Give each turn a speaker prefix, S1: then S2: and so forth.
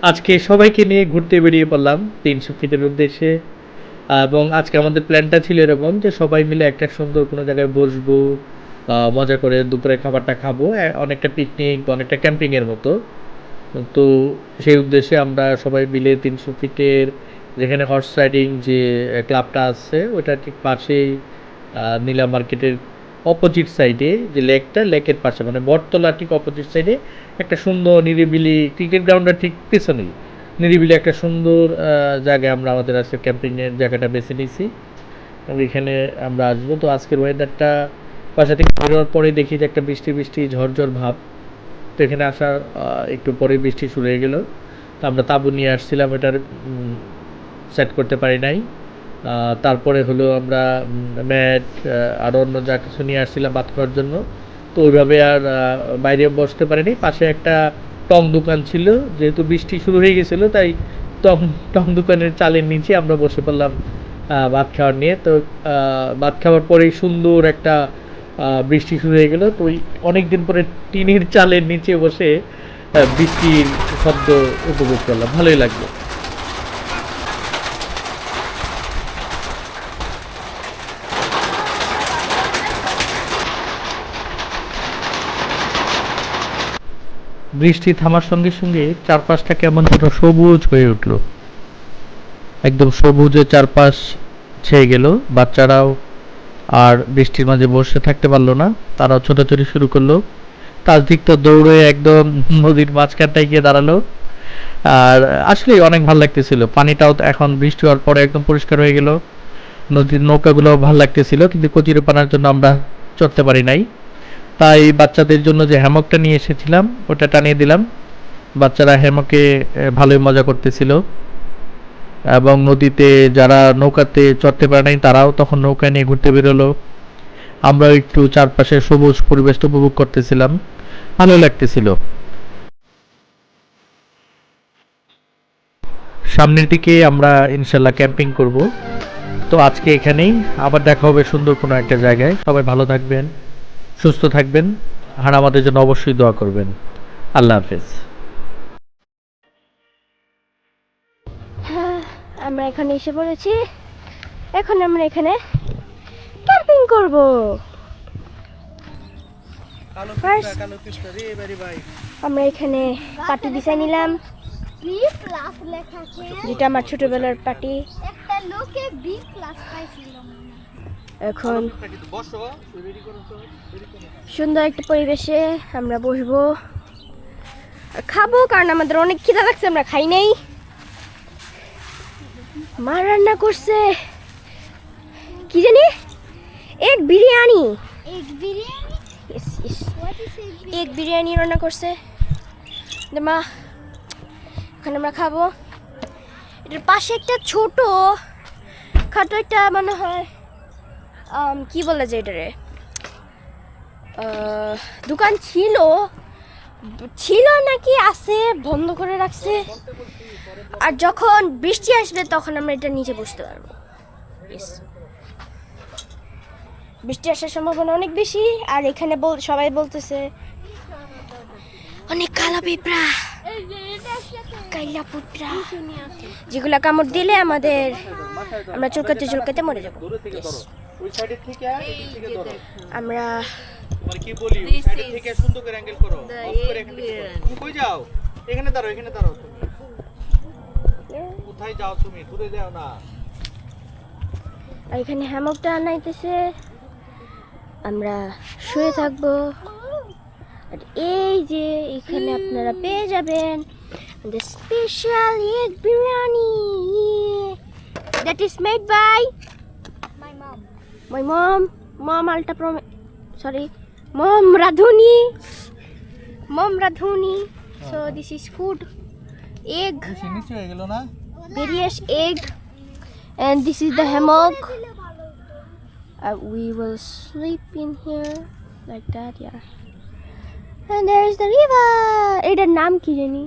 S1: আজকে সবাইকে নিয়ে ঘুরতে বেরিয়ে পড়লাম 300 ফিটের উদ্দেশ্যে। এবং আজকে আমাদের প্ল্যানটা ছিল এরকম যে সবাই মিলে একটা সুন্দর কোনো জায়গায় বসবো, মজা করে দুপুরের খাবারটা খাবো, অনেকটা পিকনিক বা অনেকটা ক্যাম্পিংয়ের মতো। তো সেই উদ্দেশ্যে আমরা সবাই মিলে 300 ফিটের যেখানে হর্স রাইডিং যে ক্লাবটা আছে ওটা ঠিক পাশেই, নীলা মার্কেটের অপোজিট সাইডে যে লেকের পাশে মানে বটতলা ঠিক অপোজিট সাইডে একটা সুন্দর নিরিবিলি ক্রিকেট গ্রাউন্ডের ঠিক পেছনেই নিরিবিলি একটা সুন্দর জায়গায় আমরা আমাদের আজকে ক্যাম্পিংয়ের জায়গাটা বেছে নিয়েছি। এখানে আমরা আসবো। তো আজকের ওয়েদারটা বাসা থেকে বেরোনোর পরে দেখি যে একটা বৃষ্টি বৃষ্টি ঝড় ভাব। তো এখানে আসার একটু পরে বৃষ্টি শুরু হয়ে গেল। তো আমরা তাঁবু নিয়ে আসছিলাম, এটার সেট করতে পারি নাই। তারপরে হলো আমরা ম্যাট আরও অন্য যা কিছু নিয়ে আসছিলাম ভাত খাওয়ার জন্য। তো ওইভাবে আর বাইরে বসতে পারিনি। পাশে একটা টং দোকান ছিল, যেহেতু বৃষ্টি শুরু হয়ে গেছিলো তাই টং টং দোকানের চালের নিচে আমরা বসে পড়লাম ভাত খাওয়ার নিয়ে। তো ভাত খাওয়ার পরেই সুন্দর একটা বৃষ্টি শুরু হয়ে গেল। তো ওই অনেক দিন পরে টিনের চালের নিচে বসে বৃষ্টির শব্দ উপভোগ করলাম, ভালোই লাগলো। বৃষ্টি থামার সঙ্গে সঙ্গে চারপাশটা কেমন যেন সবুজ হয়ে উঠল, একদম সবুজে চারপাশ ছেয়ে গেল। বাচ্চারাও আর বৃষ্টির মাঝে বসে থাকতে পারলো না, তারাও ছোটাছুটি শুরু করলো। তাজদিকটা দৌড়ে একদম নদীর মাঝখানটায় গিয়ে দাঁড়ালো। আর আসলে অনেক ভালো লাগতেছিল, পানিটাও এখন বৃষ্টি হওয়ার পরে একদম পরিষ্কার হয়ে গেল। নদীর নৌকাগুলো ভালো লাগতেছিল, কিন্তু কচুরিপানার জন্য আমরা চড়তে পারি নাই। তাই বাচ্চাদের জন্য যে হ্যামকটা নিয়ে এসেছিলাম ওটা টানিয়ে দিলাম। বাচ্চারা হ্যামকে ভালোই মজা করতেছিল। এবং নদীতে যারা নৌকাতে চড়তে পারে নাই তারাও তখন নৌকা নিয়ে ঘুরতে বেরোলো। আমরা একটু চারপাশে সবুজ পরিবেশটা উপভোগ করতেছিলাম, ভালো লাগতেছিল। সামনের দিকে আমরা ইনশাল্লাহ ক্যাম্পিং করব। তো আজকে এখানেই, আবার দেখা হবে সুন্দর কোনো একটা জায়গায়। সবাই ভালো থাকবেন, সুস্থ থাকবেন, আর আমাদের জন্য অবশ্যই দোয়া করবেন। আল্লাহ হাফেজ।
S2: হ্যাঁ, আমরা এখানে এসে পড়েছি। এখন আমরা এখানে ক্যাম্পিং করব। আমরা এখানে পাটি বিছাই নিলাম, যেটা আমার ছোটবেলার পাটি। এখন সুন্দর একটা পরিবেশে আমরা বসবো আর খাবো, কারণ আমাদের অনেক খিদা লাগছে, আমরা খাই নাই। মা রান্না করছে কি জানি, এক বিরিয়ানি এক বিরিয়ানি রান্না করছে মা। এখন আমরা খাবো। এটার পাশে একটা ছোট খাটো একটা মনে হয় কি বলা যায় এটারে, দোকান ছিল নাকি আছে, বন্ধ করে রাখছে। আর যখন বৃষ্টি আসবে তখন আমরা এটা নিচে বসতে পারবো। বৃষ্টি আসার সম্ভাবনা অনেক বেশি। আর এখানে সবাই বলতেছে অনেক কালো পিঁপড়া, কাইলা পিঁপড়া, যেগুলা কামড় দিলে আমরা চুলকাতে মরে যাবো। আমরা আর এখানে হ্যামকটা আনাইতেছে, আমরা শুয়ে থাকবো। আর এই যে এখানে আপনারা পেয়ে যাবেন the special egg biryani that is made by my mom Radhuni. So this is food, egg, various egg, and this is the hammock. We will sleep in here like that, yeah. And there is the river. এটার নাম কি জানি।